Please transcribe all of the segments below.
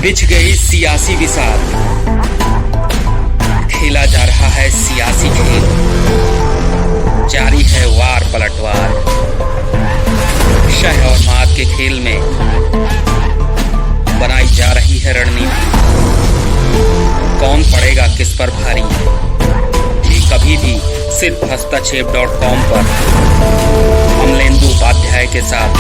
बिछ गई सियासी विसात, खेला जा रहा है सियासी खेल, जारी है वार पलटवार। शह और मात के खेल में बनाई जा रही है रणनीति। कौन पड़ेगा किस पर भारी, ये कभी भी सिर्फ हस्तक्षेप.com पर अमलेंदु उपाध्याय के साथ।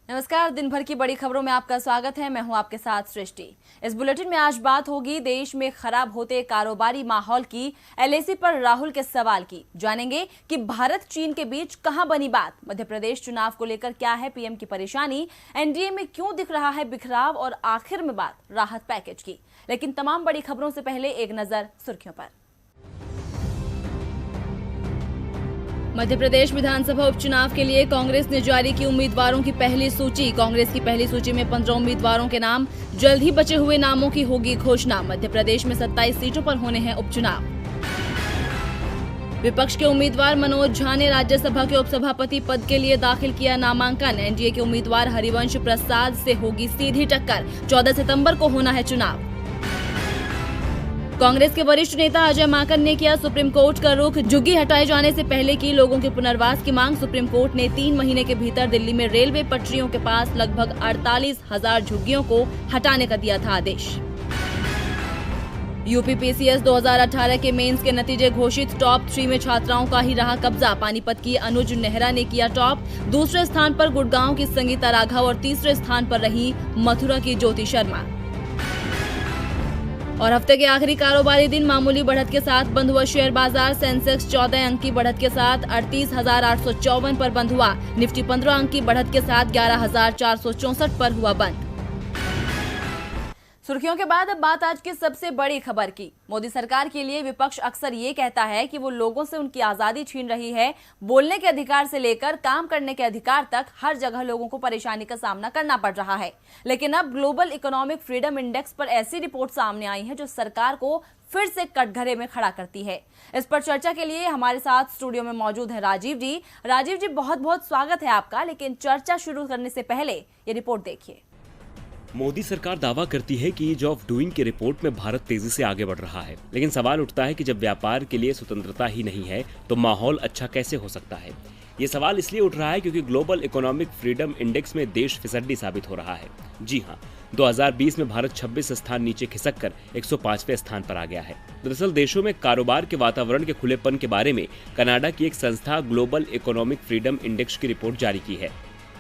नमस्कार, दिन भर की बड़ी खबरों में आपका स्वागत है। मैं हूं आपके साथ सृष्टि। इस बुलेटिन में आज बात होगी देश में खराब होते कारोबारी माहौल की, एलएसी पर राहुल के सवाल की। जानेंगे कि भारत चीन के बीच कहां बनी बात, मध्य प्रदेश चुनाव को लेकर क्या है पीएम की परेशानी, एनडीए में क्यों दिख रहा है बिखराव और आखिर में बात राहत पैकेज की। लेकिन तमाम बड़ी खबरों से पहले एक नजर सुर्खियों पर। मध्य प्रदेश विधानसभा उपचुनाव के लिए कांग्रेस ने जारी की उम्मीदवारों की पहली सूची। कांग्रेस की पहली सूची में 15 उम्मीदवारों के नाम, जल्द ही बचे हुए नामों की होगी घोषणा। मध्य प्रदेश में 27 सीटों पर होने हैं उपचुनाव। विपक्ष के उम्मीदवार मनोज झा ने राज्यसभा के उपसभापति पद के लिए दाखिल किया नामांकन। एनडीए के उम्मीदवार हरिवंश प्रसाद से होगी सीधी टक्कर। 14 सितंबर को होना है चुनाव। कांग्रेस के वरिष्ठ नेता अजय माकन ने किया सुप्रीम कोर्ट का रुख। झुग्गी हटाए जाने से पहले की लोगों के पुनर्वास की मांग। सुप्रीम कोर्ट ने 3 महीने के भीतर दिल्ली में रेलवे पटरियों के पास लगभग 48,000 झुग्गियों को हटाने का दिया था आदेश। यूपी पीसीएस 2018 के मेंस के नतीजे घोषित। टॉप 3 में छात्राओं का ही रहा कब्जा। पानीपत की अनुज नेहरा ने किया टॉप। दूसरे स्थान पर गुड़गांव की संगीता राघव और तीसरे स्थान पर रही मथुरा की ज्योति शर्मा। और हफ्ते के आखिरी कारोबारी दिन मामूली बढ़त के साथ बंद हुआ शेयर बाजार। सेंसेक्स 14 अंक की बढ़त के साथ 38,854 पर बंद हुआ। निफ्टी 15 अंक की बढ़त के साथ 11,464 पर हुआ बंद। सुर्खियों के बाद अब बात आज की सबसे बड़ी खबर की। मोदी सरकार के लिए विपक्ष अक्सर ये कहता है कि वो लोगों से उनकी आजादी छीन रही है। बोलने के अधिकार से लेकर काम करने के अधिकार तक हर जगह लोगों को परेशानी का सामना करना पड़ रहा है। लेकिन अब ग्लोबल इकोनॉमिक फ्रीडम इंडेक्स पर ऐसी रिपोर्ट सामने आई है जो सरकार को फिर से कटघरे में खड़ा करती है। इस पर चर्चा के लिए हमारे साथ स्टूडियो में मौजूद है राजीव जी। राजीव जी, बहुत बहुत स्वागत है आपका। लेकिन चर्चा शुरू करने से पहले ये रिपोर्ट देखिए। मोदी सरकार दावा करती है कि ईज ऑफ डूइंग की रिपोर्ट में भारत तेजी से आगे बढ़ रहा है, लेकिन सवाल उठता है कि जब व्यापार के लिए स्वतंत्रता ही नहीं है तो माहौल अच्छा कैसे हो सकता है। ये सवाल इसलिए उठ रहा है क्योंकि ग्लोबल इकोनॉमिक फ्रीडम इंडेक्स में देश फिसड्डी साबित हो रहा है। जी हाँ, 2020 में भारत 26 स्थान नीचे खिसककर 105वें स्थान पर आ गया है। दरअसल देशों में कारोबार के वातावरण के खुलेपन के बारे में कनाडा की एक संस्था ग्लोबल इकोनॉमिक फ्रीडम इंडेक्स की रिपोर्ट जारी की है,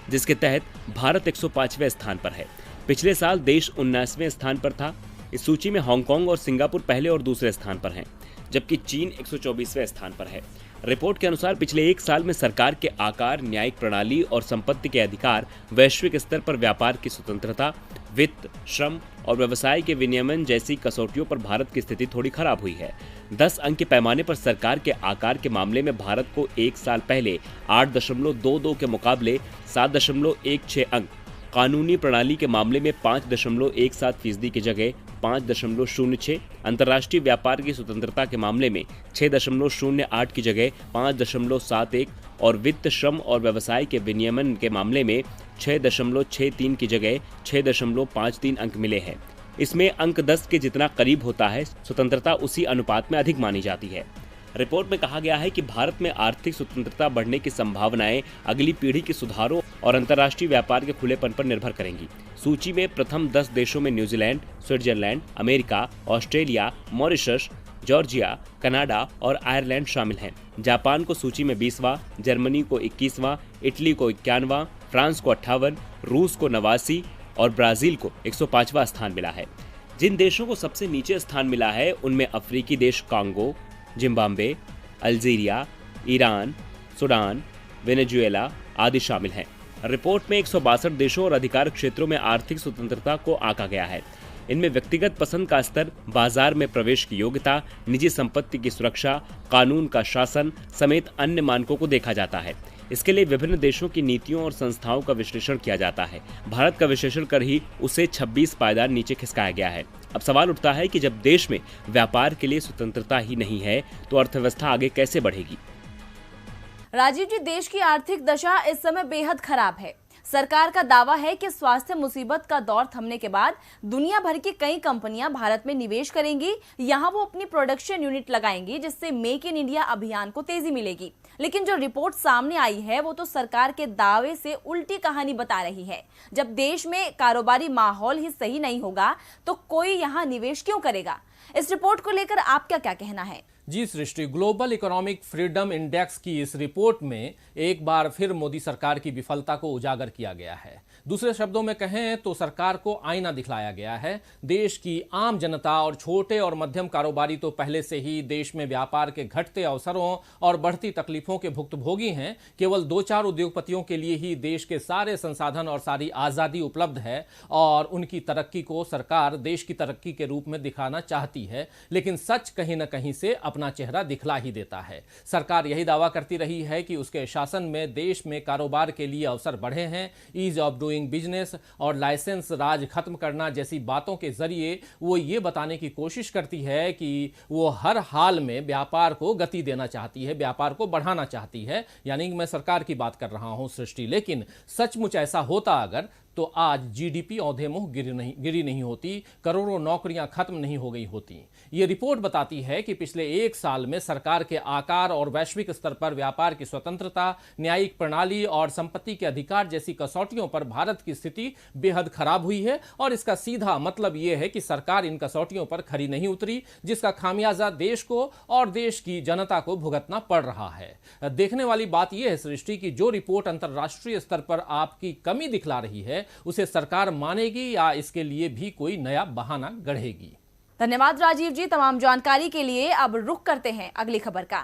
जिसके तहत भारत 105वें स्थान पर है। पिछले साल देश 19वें स्थान पर था। इस सूची में हांगकांग और सिंगापुर पहले और दूसरे स्थान पर हैं, जबकि चीन 124वें स्थान पर है। रिपोर्ट के अनुसार पिछले 1 साल में सरकार के आकार, न्यायिक प्रणाली और संपत्ति के अधिकार, वैश्विक स्तर पर व्यापार की स्वतंत्रता, वित्त, श्रम और व्यवसाय के विनियमन जैसी कसौटियों पर भारत की स्थिति थोड़ी खराब हुई है। 10 अंक के पैमाने पर सरकार के आकार के मामले में भारत को 1 साल पहले 8.22 के मुकाबले 7.16 अंक, कानूनी प्रणाली के मामले में 5.17% की जगह 5.06, अंतर्राष्ट्रीय व्यापार की स्वतंत्रता के मामले में 6.08 की जगह 5.71 और वित्त, श्रम और व्यवसाय के विनियमन के मामले में 6.63 की जगह 6.53 अंक मिले हैं। इसमें अंक 10 के जितना करीब होता है, स्वतंत्रता उसी अनुपात में अधिक मानी जाती है। रिपोर्ट में कहा गया है कि भारत में आर्थिक स्वतंत्रता बढ़ने की संभावनाएं अगली पीढ़ी के सुधारों और अंतर्राष्ट्रीय व्यापार के खुलेपन पर निर्भर करेंगी। सूची में प्रथम 10 देशों में New Zealand, Switzerland, America, Australia, Mauritius, Georgia, Canada और आयरलैंड शामिल हैं। जापान को सूची में 20वां, जर्मनी को 21वां, इटली को 51वां, फ्रांस को 58, रूस को 89 और ब्राजील को 105वां स्थान मिला है। जिन देशों को सबसे नीचे स्थान मिला है उनमें अफ्रीकी देश Congo, Zimbabwe, Algeria, Iran, Sudan, Venezuela आदि शामिल हैं। रिपोर्ट में 162 देशों और अधिकार क्षेत्रों में आर्थिक स्वतंत्रता को आंका गया है। इनमें व्यक्तिगत पसंद का स्तर, बाजार में प्रवेश की योग्यता, निजी संपत्ति की सुरक्षा, कानून का शासन समेत अन्य मानकों को देखा जाता है। इसके लिए विभिन्न देशों की नीतियों और संस्थाओं का विश्लेषण किया जाता है। भारत का विश्लेषण कर ही उसे 26 पायदान नीचे खिसकाया गया है। अब सवाल उठता है कि जब देश में व्यापार के लिए स्वतंत्रता ही नहीं है तो अर्थव्यवस्था आगे कैसे बढ़ेगी। राजीव जी, देश की आर्थिक दशा इस समय बेहद खराब है। सरकार का दावा है कि स्वास्थ्य मुसीबत का दौर थमने के बाद दुनिया भर की कई कंपनियां भारत में निवेश करेंगी। यहां वो अपनी प्रोडक्शन यूनिट लगाएंगी, जिससे मेक इन इंडिया अभियान को तेजी मिलेगी। लेकिन जो रिपोर्ट सामने आई है वो तो सरकार के दावे से उल्टी कहानी बता रही है। जब देश में कारोबारी माहौल ही सही नहीं होगा तो कोई यहां निवेश क्यों करेगा? इस रिपोर्ट को लेकर आपका क्या कहना है? जी सृष्टि, ग्लोबल इकोनॉमिक फ्रीडम इंडेक्स की इस रिपोर्ट में एक बार फिर मोदी सरकार की विफलता को उजागर किया गया है। दूसरे शब्दों में कहें तो सरकार को आईना दिखलाया गया है। देश की आम जनता और छोटे और मध्यम कारोबारी तो पहले से ही देश में व्यापार के घटते अवसरों और बढ़ती तकलीफों के भुक्तभोगी हैं। केवल 2-4 उद्योगपतियों के लिए ही देश के सारे संसाधन और सारी आज़ादी उपलब्ध है और उनकी तरक्की को सरकार देश की तरक्की के रूप में दिखाना चाहती है। लेकिन सच कहीं न कहीं से अपना चेहरा दिखला ही देता है। सरकार यही दावा करती रही है कि उसके शासन में देश में कारोबार के लिए अवसर बढ़े हैं। ईज ऑफ डूइंग बिजनेस और लाइसेंस राज खत्म करना जैसी बातों के जरिए वो ये बताने की कोशिश करती है कि वो हर हाल में व्यापार को गति देना चाहती है, व्यापार को बढ़ाना चाहती है। यानी मैं सरकार की बात कर रहा हूं सृष्टि। लेकिन सचमुच ऐसा होता अगर तो आज जीडीपी औंधे मुंह गिरी नहीं होती, करोड़ों नौकरियां खत्म नहीं हो गई होती। ये रिपोर्ट बताती है कि पिछले 1 साल में सरकार के आकार और वैश्विक स्तर पर व्यापार की स्वतंत्रता, न्यायिक प्रणाली और संपत्ति के अधिकार जैसी कसौटियों पर भारत की स्थिति बेहद खराब हुई है। और इसका सीधा मतलब यह है कि सरकार इन कसौटियों पर खरी नहीं उतरी, जिसका खामियाजा देश को और देश की जनता को भुगतना पड़ रहा है। देखने वाली बात यह है सृष्टि की जो रिपोर्ट अंतर्राष्ट्रीय स्तर पर आपकी कमी दिखला रही है उसे सरकार मानेगी या इसके लिए भी कोई नया बहाना गढ़ेगी? धन्यवाद राजीव जी तमाम जानकारी के लिए। अब रुख करते हैं अगली खबर का।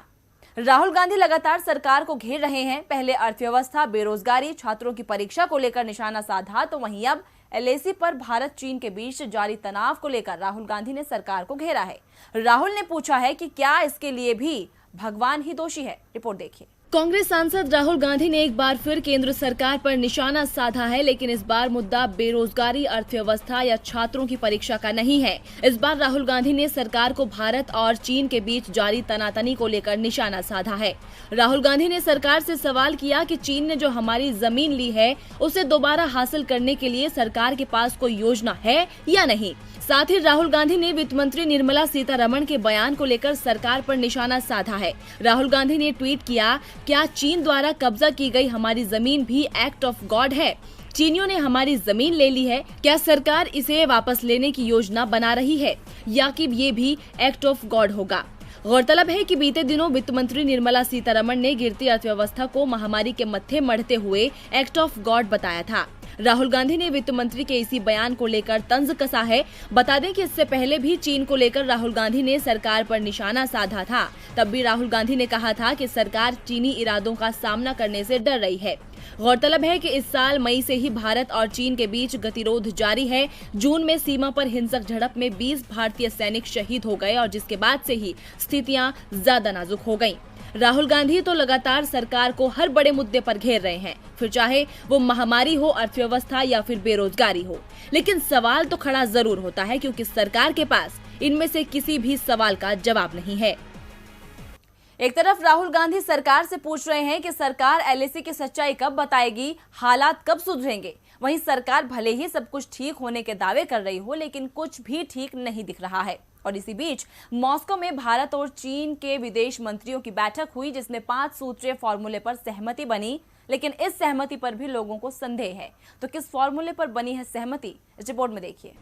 राहुल गांधी लगातार सरकार को घेर रहे हैं। पहले अर्थव्यवस्था, बेरोजगारी, छात्रों की परीक्षा को लेकर निशाना साधा, तो वहीं अब एलएसी पर भारत चीन के बीच जारी तनाव को लेकर राहुल गांधी ने सरकार को घेरा है। राहुल ने पूछा है कि क्या इसके लिए भी भगवान ही दोषी है? रिपोर्ट देखिए। कांग्रेस सांसद राहुल गांधी ने एक बार फिर केंद्र सरकार पर निशाना साधा है, लेकिन इस बार मुद्दा बेरोजगारी, अर्थव्यवस्था या छात्रों की परीक्षा का नहीं है। इस बार राहुल गांधी ने सरकार को भारत और चीन के बीच जारी तनातनी को लेकर निशाना साधा है। राहुल गांधी ने सरकार से सवाल किया कि चीन ने जो हमारी जमीन ली है उसे दोबारा हासिल करने के लिए सरकार के पास कोई योजना है या नहीं। साथ ही राहुल गांधी ने वित्त मंत्री निर्मला सीतारमण के बयान को लेकर सरकार पर निशाना साधा है। राहुल गांधी ने ट्वीट किया, क्या चीन द्वारा कब्जा की गई हमारी जमीन भी एक्ट ऑफ गॉड है? चीनियों ने हमारी जमीन ले ली है, क्या सरकार इसे वापस लेने की योजना बना रही है या कि ये भी एक्ट ऑफ गॉड होगा? गौरतलब है कि बीते दिनों वित्त मंत्री निर्मला सीतारमण ने गिरती अर्थव्यवस्था को महामारी के मत्थे मढ़ते हुए एक्ट ऑफ गॉड बताया था। राहुल गांधी ने वित्त मंत्री के इसी बयान को लेकर तंज कसा है। बता दें कि इससे पहले भी चीन को लेकर राहुल गांधी ने सरकार पर निशाना साधा था। तब भी राहुल गांधी ने कहा था कि सरकार चीनी इरादों का सामना करने से डर रही है। गौरतलब है कि इस साल मई से ही भारत और चीन के बीच गतिरोध जारी है। जून में सीमा पर हिंसक झड़प में 20 भारतीय सैनिक शहीद हो गए और जिसके बाद से ही स्थितियां ज्यादा नाजुक हो गईं। राहुल गांधी तो लगातार सरकार को हर बड़े मुद्दे पर घेर रहे हैं, फिर चाहे वो महामारी हो, अर्थव्यवस्था या फिर बेरोजगारी हो। लेकिन सवाल तो खड़ा जरूर होता है क्योंकि सरकार के पास इनमें से किसी भी सवाल का जवाब नहीं है। एक तरफ राहुल गांधी सरकार से पूछ रहे हैं कि सरकार एलएसी की सच्चाई कब बताएगी, हालात कब सुधरेंगे। वहीं सरकार भले ही सब कुछ ठीक होने के दावे कर रही हो, लेकिन कुछ भी ठीक नहीं दिख रहा है। और इसी बीच मॉस्को में भारत और चीन के विदेश मंत्रियों की बैठक हुई, जिसमें 5 सूत्रीय फॉर्मूले पर सहमति बनी। लेकिन इस सहमति पर भी लोगों को संदेह है। तो किस फॉर्मूले पर बनी है सहमति, इस रिपोर्ट में देखिए।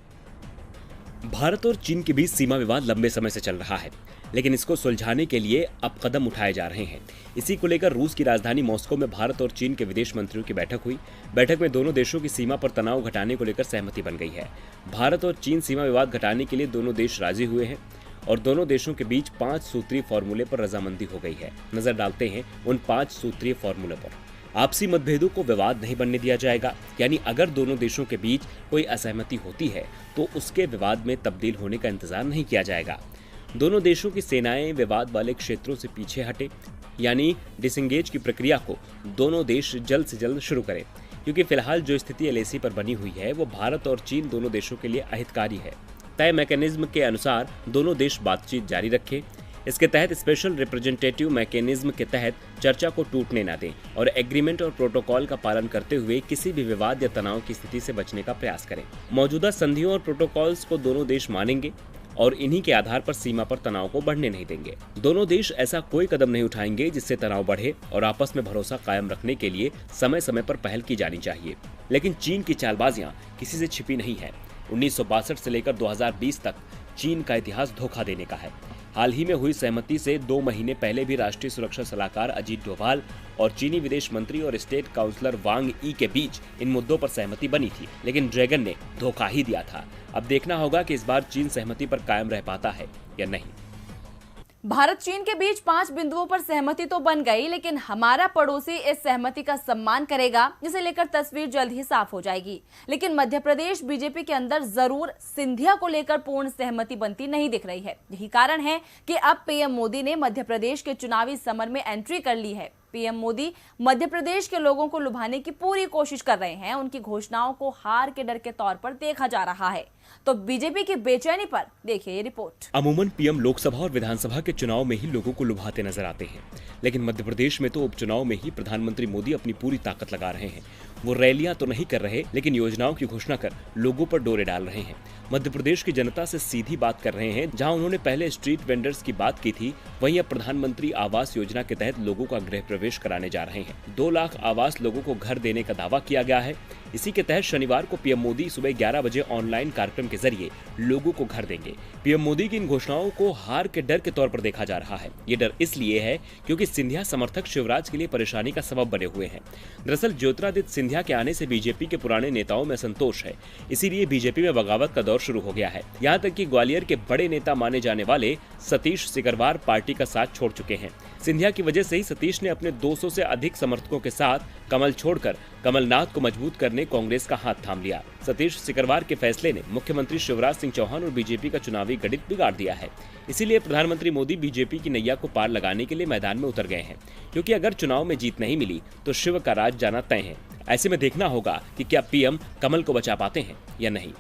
भारत और चीन के बीच सीमा विवाद लंबे समय से चल रहा है, लेकिन इसको सुलझाने के लिए अब कदम उठाए जा रहे हैं। इसी को लेकर रूस की राजधानी मॉस्को में भारत और चीन के विदेश मंत्रियों की बैठक हुई। बैठक में दोनों देशों की सीमा पर तनाव घटाने को लेकर सहमति बन गई है। भारत और चीन सीमा विवाद घटाने के लिए दोनों देश राजी हुए हैं और दोनों देशों के बीच 5 सूत्रीय फॉर्मूले पर रजामंदी हो गई है। नजर डालते हैं उन 5 सूत्रीय फॉर्मूले पर। आपसी मतभेदों को विवाद नहीं बनने दिया जाएगा, यानी अगर दोनों देशों के बीच कोई असहमति होती है तो उसके विवाद में तब्दील होने का इंतजार नहीं किया जाएगा। दोनों देशों की सेनाएं विवाद वाले क्षेत्रों से पीछे हटे, यानी डिसएंगेज की प्रक्रिया को दोनों देश जल्द से जल्द शुरू करें, क्योंकि फिलहाल जो स्थिति एलएसी पर बनी हुई है वो भारत और चीन दोनों देशों के लिए अहितकारी है। तय मैकेनिज्म के अनुसार दोनों देश बातचीत जारी रखें। इसके तहत स्पेशल रिप्रेजेंटेटिव मैकेनिज्म के तहत चर्चा को टूटने न दें और एग्रीमेंट और प्रोटोकॉल का पालन करते हुए किसी भी विवाद या तनाव की स्थिति से बचने का प्रयास करें। मौजूदा संधियों और प्रोटोकॉल्स को दोनों देश मानेंगे और इन्हीं के आधार पर सीमा पर तनाव को बढ़ने नहीं देंगे। दोनों देश ऐसा कोई कदम नहीं उठाएंगे जिससे तनाव बढ़े और आपस में भरोसा कायम रखने के लिए समय समय पर पहल की जानी चाहिए। लेकिन चीन की चालबाजियां किसी से छिपी नहीं है। 1962 से लेकर 2020 तक चीन का इतिहास धोखा देने का है। हाल ही में हुई सहमति से 2 महीने पहले भी राष्ट्रीय सुरक्षा सलाहकार अजीत डोभाल और चीनी विदेश मंत्री और स्टेट काउंसलर वांग ई के बीच इन मुद्दों पर सहमति बनी थी, लेकिन ड्रैगन ने धोखा ही दिया था। अब देखना होगा कि इस बार चीन सहमति पर कायम रह पाता है या नहीं। भारत चीन के बीच 5 बिंदुओं पर सहमति तो बन गई, लेकिन हमारा पड़ोसी इस सहमति का सम्मान करेगा, जिसे लेकर तस्वीर जल्द ही साफ हो जाएगी। लेकिन मध्य प्रदेश बीजेपी के अंदर जरूर सिंधिया को लेकर पूर्ण सहमति बनती नहीं दिख रही है। यही कारण है कि अब पीएम मोदी ने मध्य प्रदेश के चुनावी समर में एंट्री कर ली है। पीएम मोदी मध्य प्रदेश के लोगों को लुभाने की पूरी कोशिश कर रहे हैं। उनकी घोषणाओं को हार के डर के तौर पर देखा जा रहा है। तो बीजेपी की बेचैनी पर देखिए ये रिपोर्ट। अमूमन पीएम लोकसभा और विधानसभा के चुनाव में ही लोगों को लुभाते नजर आते हैं, लेकिन मध्य प्रदेश में तो उपचुनाव में ही प्रधानमंत्री मोदी अपनी पूरी ताकत लगा रहे हैं। वो रैलियां तो नहीं कर रहे, लेकिन योजनाओं की घोषणा कर लोगों पर डोरे डाल रहे हैं। मध्य प्रदेश की जनता से सीधी बात कर रहे हैं। जहां उन्होंने पहले स्ट्रीट वेंडर्स की बात की थी, वहीं अब प्रधानमंत्री आवास योजना के तहत लोगों का गृह प्रवेश कराने जा रहे हैं। 2 लाख आवास लोगों को घर देने का दावा किया गया है। इसी के तहत शनिवार को पीएम मोदी सुबह 11 बजे ऑनलाइन कार्यक्रम के जरिए लोगों को घर देंगे। पीएम मोदी की इन घोषणाओं को हार के डर के तौर पर देखा जा रहा है। ये डर इसलिए है क्योंकि सिंधिया समर्थक शिवराज के लिए परेशानी का सबब बने हुए हैं। दरअसल ज्योतिरादित्य सिंधिया के आने से बीजेपी के पुराने नेताओं में असंतोष है, इसीलिए बीजेपी में बगावत का दौर शुरू हो गया है। यहाँ तक कि ग्वालियर के बड़े नेता माने जाने वाले सतीश सिकरवार पार्टी का साथ छोड़ चुके हैं। सिंधिया की वजह से ही सतीश ने अपने 200 से अधिक समर्थकों के साथ कमल छोड़कर कमलनाथ को मजबूत करने कांग्रेस का हाथ थाम लिया। सतीश सिकरवार के फैसले ने मुख्यमंत्री शिवराज सिंह चौहान और बीजेपी का चुनावी गणित बिगाड़ दिया है। इसीलिए प्रधानमंत्री मोदी बीजेपी की नैया को पार लगाने के लिए मैदान में उतर गए हैं, क्योंकि अगर चुनाव में जीत नहीं मिली तो शिव का राज जाना तय है। ऐसे में देखना होगा कि क्या पीएम कमल को बचा पाते हैं या नहीं।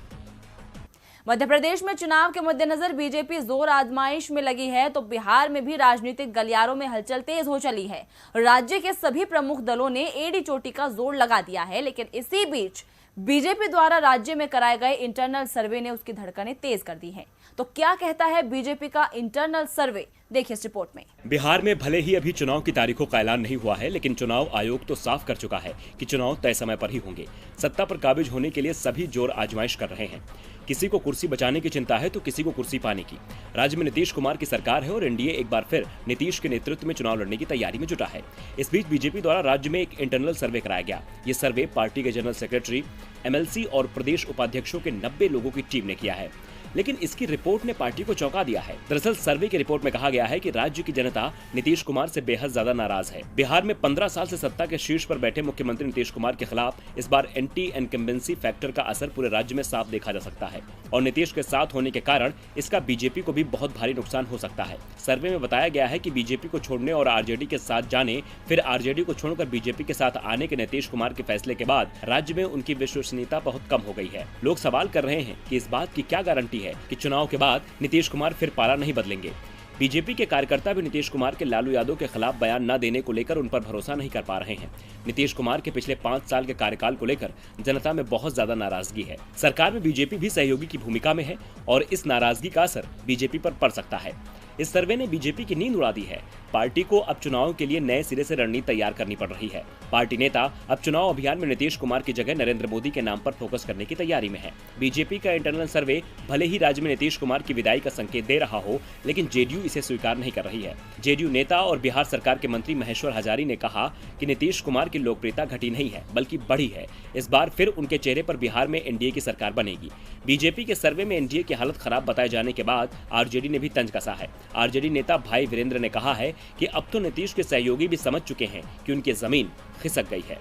मध्य प्रदेश में चुनाव के मद्देनजर बीजेपी जोर आजमाइश में लगी है, तो बिहार में भी राजनीतिक गलियारों में हलचल तेज हो चली है। राज्य के सभी प्रमुख दलों ने एड़ी चोटी का जोर लगा दिया है, लेकिन इसी बीच बीजेपी द्वारा राज्य में कराए गए इंटरनल सर्वे ने उसकी धड़कनें तेज कर दी हैं। तो क्या कहता है बीजेपी का इंटरनल सर्वे, देखिए इस रिपोर्ट में। बिहार में भले ही अभी चुनाव की तारीखों का ऐलान नहीं हुआ है, लेकिन चुनाव आयोग तो साफ कर चुका है कि चुनाव तय समय पर ही होंगे। सत्ता पर काबिज होने के लिए सभी जोर आजमाइश कर रहे हैं। किसी को कुर्सी बचाने की चिंता है तो किसी को कुर्सी पाने की। राज्य में नीतीश कुमार की सरकार है और एनडीए एक बार फिर नीतीश के नेतृत्व में चुनाव लड़ने की तैयारी में जुटा है। इस बीच बीजेपी द्वारा राज्य में एक इंटरनल सर्वे कराया गया। ये सर्वे पार्टी के जनरल सेक्रेटरी, एमएलसी और प्रदेश उपाध्यक्षों के 90 लोगों की टीम ने किया है, लेकिन इसकी रिपोर्ट ने पार्टी को चौंका दिया है। दरअसल सर्वे की रिपोर्ट में कहा गया है कि राज्य की जनता नीतीश कुमार से बेहद ज्यादा नाराज है। बिहार में 15 साल से सत्ता के शीर्ष पर बैठे मुख्यमंत्री नीतीश कुमार के खिलाफ इस बार एंटी इनकम्बेंसी फैक्टर का असर पूरे राज्य में साफ देखा जा सकता है, और नीतीश के साथ होने के कारण इसका बीजेपी को भी बहुत भारी नुकसान हो सकता है। सर्वे में बताया गया है कि बीजेपी को छोड़ने और आरजेडी के साथ जाने, फिर आरजेडी को छोड़कर बीजेपी के साथ आने के नीतीश कुमार के फैसले के बाद राज्य में उनकी विश्वसनीयता बहुत कम हो गई है। लोग सवाल कर रहे हैं कि इस बात की क्या गारंटी है कि चुनाव के बाद नीतीश कुमार फिर पाला नहीं बदलेंगे। बीजेपी के कार्यकर्ता भी नीतीश कुमार के लालू यादव के खिलाफ बयान न देने को लेकर उन पर भरोसा नहीं कर पा रहे हैं। नीतीश कुमार के पिछले 5 साल के कार्यकाल को लेकर जनता में बहुत ज्यादा नाराजगी है। सरकार में बीजेपी भी सहयोगी की भूमिका में है और इस नाराजगी का असर बीजेपी पर पड़ सकता है। इस सर्वे ने बीजेपी की नींद उड़ा दी है। पार्टी को अब चुनाव के लिए नए सिरे से रणनीति तैयार करनी पड़ रही है। पार्टी नेता अब चुनाव अभियान में नीतीश कुमार की जगह नरेंद्र मोदी के नाम पर फोकस करने की तैयारी में है। बीजेपी का इंटरनल सर्वे भले ही राज्य में नीतीश कुमार की विदाई का संकेत दे रहा हो, लेकिन जेडीयू इसे स्वीकार नहीं कर रही है। जेडीयू नेता और बिहार सरकार के मंत्री महेश्वर हजारी ने कहा कि नीतीश कुमार की लोकप्रियता घटी नहीं है बल्कि बढ़ी है। इस बार फिर उनके चेहरे पर बिहार में एनडीए की सरकार बनेगी। बीजेपी के सर्वे में एनडीए की हालत खराब बताए जाने के बाद आरजेडी ने भी तंज कसा है। आरजेडी नेता भाई वीरेंद्र ने कहा है कि अब तो नीतीश के सहयोगी भी समझ चुके हैं कि उनकी जमीन खिसक गई है।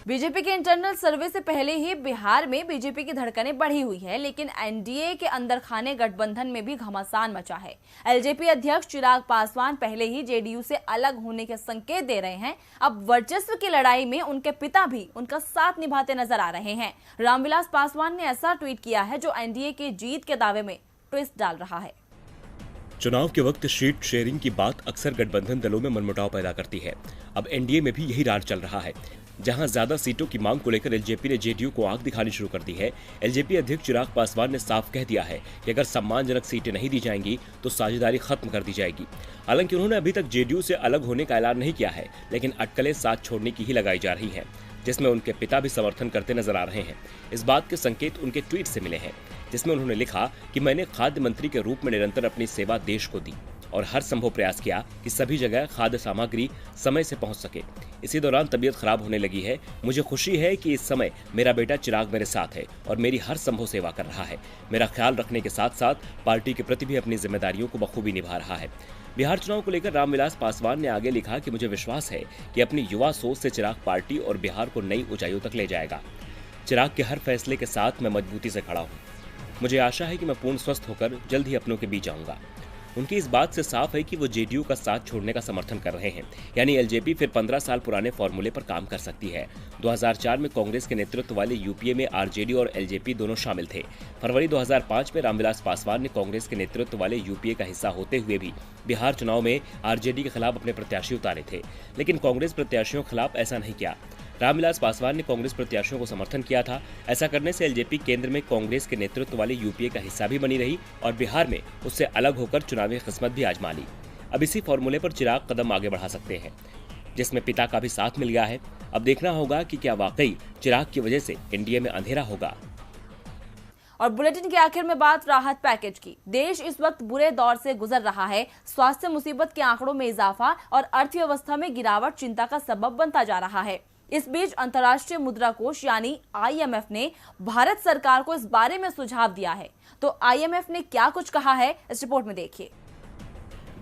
बीजेपी के इंटरनल सर्वे से पहले ही बिहार में बीजेपी की धड़कनें बढ़ी हुई है, लेकिन एनडीए के अंदर खाने गठबंधन में भी घमासान मचा है। एलजेपी अध्यक्ष चिराग पासवान पहले ही जेडीयू से अलग होने के संकेत दे रहे हैं। अब वर्चस्व की लड़ाई में उनके पिता भी उनका साथ निभाते नजर आ रहे हैं। रामविलास पासवान ने ऐसा ट्वीट किया है जो एनडीए की जीत के दावे में ट्विस्ट डाल रहा है। चुनाव के वक्त सीट शेयरिंग की बात अक्सर गठबंधन दलों में मनमुटाव पैदा करती है। अब एनडीए में भी यही राज चल रहा है। जहां ज्यादा सीटों की मांग को लेकर एलजेपी ने जेडीयू को आंख दिखानी शुरू कर दी है। एलजेपी अध्यक्ष चिराग पासवान ने साफ कह दिया है कि अगर सम्मानजनक सीटें नहीं दी जाएंगी तो साझेदारी खत्म कर दी जाएगी। हालांकि उन्होंने अभी तक जेडीयू से अलग होने का ऐलान नहीं किया है, लेकिन अटकलें साथ छोड़ने की ही लगाई जा रही हैं, जिसमें उनके पिता भी समर्थन करते नजर आ रहे हैं। इस बात के संकेत उनके ट्वीट से मिले हैं, जिसमें उन्होंने लिखा कि मैंने खाद्य मंत्री के रूप में निरंतर अपनी सेवा देश को दी और हर संभव प्रयास किया कि सभी जगह खाद्य सामग्री समय से पहुंच सके। इसी दौरान तबीयत खराब होने लगी है। मुझे खुशी है कि इस समय मेरा बेटा चिराग मेरे साथ है और मेरी हर संभव सेवा कर रहा है। मेरा ख्याल रखने के साथ साथ पार्टी के प्रति भी अपनी जिम्मेदारियों को बखूबी निभा रहा है। बिहार चुनाव को लेकर रामविलास पासवान ने आगे लिखा कि मुझे विश्वास है कि अपनी युवा सोच से चिराग पार्टी और बिहार को नई ऊंचाइयों तक ले जाएगा। चिराग के हर फैसले के साथ मैं मजबूती से खड़ा हूँ। मुझे आशा है कि मैं पूर्ण स्वस्थ होकर जल्द ही अपनों के बीच आऊंगा। उनकी इस बात से साफ है कि वो जेडीयू का साथ छोड़ने का समर्थन कर रहे हैं, यानी एलजेपी फिर 15 साल पुराने फॉर्मूले पर काम कर सकती है। 2004 में कांग्रेस के नेतृत्व वाले यूपीए में आरजेडी और एलजेपी दोनों शामिल थे। फरवरी 2005 में रामविलास पासवान ने कांग्रेस के नेतृत्व वाले यूपीए का हिस्सा होते हुए भी बिहार चुनाव में आरजेडी के खिलाफ अपने प्रत्याशी उतारे थे, लेकिन कांग्रेस प्रत्याशियों के खिलाफ ऐसा नहीं किया। रामविलास पासवान ने कांग्रेस प्रत्याशियों को समर्थन किया था। ऐसा करने से एलजेपी केंद्र में कांग्रेस के नेतृत्व वाले यूपीए का हिस्सा भी बनी रही और बिहार में उससे अलग होकर चुनावी किस्मत भी आजमा ली। अब इसी फॉर्मूले पर चिराग कदम आगे बढ़ा सकते हैं, जिसमें पिता का भी साथ मिल गया है। अब देखना होगा कि क्या वाकई चिराग की वजह से एनडीए में अंधेरा होगा। और बुलेटिन के आखिर में बात राहत पैकेज की। देश इस वक्त बुरे दौर से गुजर रहा है। स्वास्थ्य मुसीबत के आंकड़ों में इजाफा और अर्थव्यवस्था में गिरावट चिंता का सबब बनता जा रहा है। इस बीच अंतर्राष्ट्रीय मुद्रा कोष यानी आईएमएफ ने भारत सरकार को इस बारे में सुझाव दिया है। तो आईएमएफ ने क्या कुछ कहा है, इस रिपोर्ट में देखिए।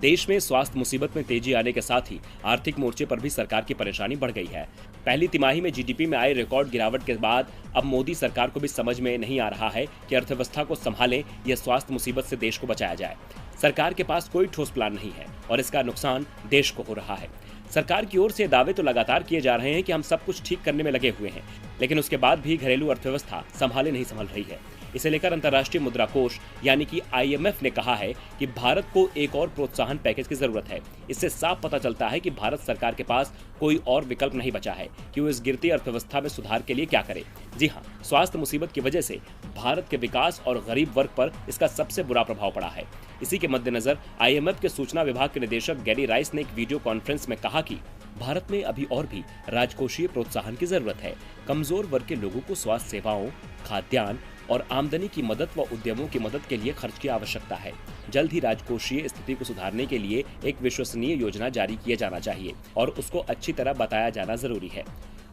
देश में स्वास्थ्य मुसीबत में तेजी आने के साथ ही आर्थिक मोर्चे पर भी सरकार की परेशानी बढ़ गई है। पहली तिमाही में जीडीपी में आई रिकॉर्ड गिरावट के बाद अब मोदी सरकार को भी समझ में नहीं आ रहा है कि अर्थव्यवस्था को संभालें या स्वास्थ्य मुसीबत से देश को बचाया जाए। सरकार के पास कोई ठोस प्लान नहीं है और इसका नुकसान देश को हो रहा है। सरकार की ओर से दावे तो लगातार किए जा रहे हैं कि हम सब कुछ ठीक करने में लगे हुए हैं, लेकिन उसके बाद भी घरेलू अर्थव्यवस्था संभाल रही है। इसे लेकर अंतर्राष्ट्रीय मुद्रा कोष यानी कि आईएमएफ ने कहा है कि भारत को एक और प्रोत्साहन पैकेज की जरूरत है। इससे साफ पता चलता है कि भारत सरकार के पास कोई और विकल्प नहीं बचा है कि वो इस गिरती अर्थव्यवस्था में सुधार के लिए क्या करे। जी हाँ, स्वास्थ्य मुसीबत की वजह से भारत के विकास और गरीब वर्ग पर इसका सबसे बुरा प्रभाव पड़ा है। इसी के मद्देनजर आईएमएफ के सूचना विभाग के निदेशक गैरी राइस ने एक वीडियो कॉन्फ्रेंस में कहा कि भारत में अभी और भी राजकोषीय प्रोत्साहन की जरूरत है। कमजोर वर्ग के लोगों को स्वास्थ्य सेवाओं, खाद्यान्न और आमदनी की मदद व उद्यमों की मदद के लिए खर्च की आवश्यकता है। जल्द ही राजकोषीय स्थिति को सुधारने के लिए एक विश्वसनीय योजना जारी किया जाना चाहिए और उसको अच्छी तरह बताया जाना जरूरी है।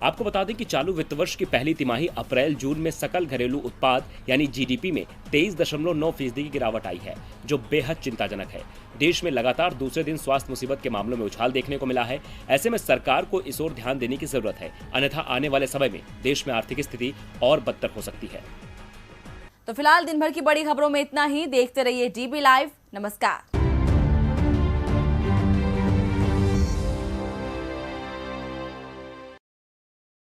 आपको बता दें कि चालू वित्त वर्ष की पहली तिमाही अप्रैल-जून में सकल घरेलू उत्पाद यानी जीडीपी में 23.9% की गिरावट आई है, जो बेहद चिंताजनक है। देश में लगातार दूसरे दिन स्वास्थ्य मुसीबत के मामलों में उछाल देखने को मिला है। ऐसे में सरकार को इस ओर ध्यान देने की जरूरत है, अन्यथा आने वाले समय में देश में आर्थिक स्थिति और बदतर हो सकती है। तो फिलहाल दिन भर की बड़ी खबरों में इतना ही। देखते रहिए डीबी लाइव। नमस्कार।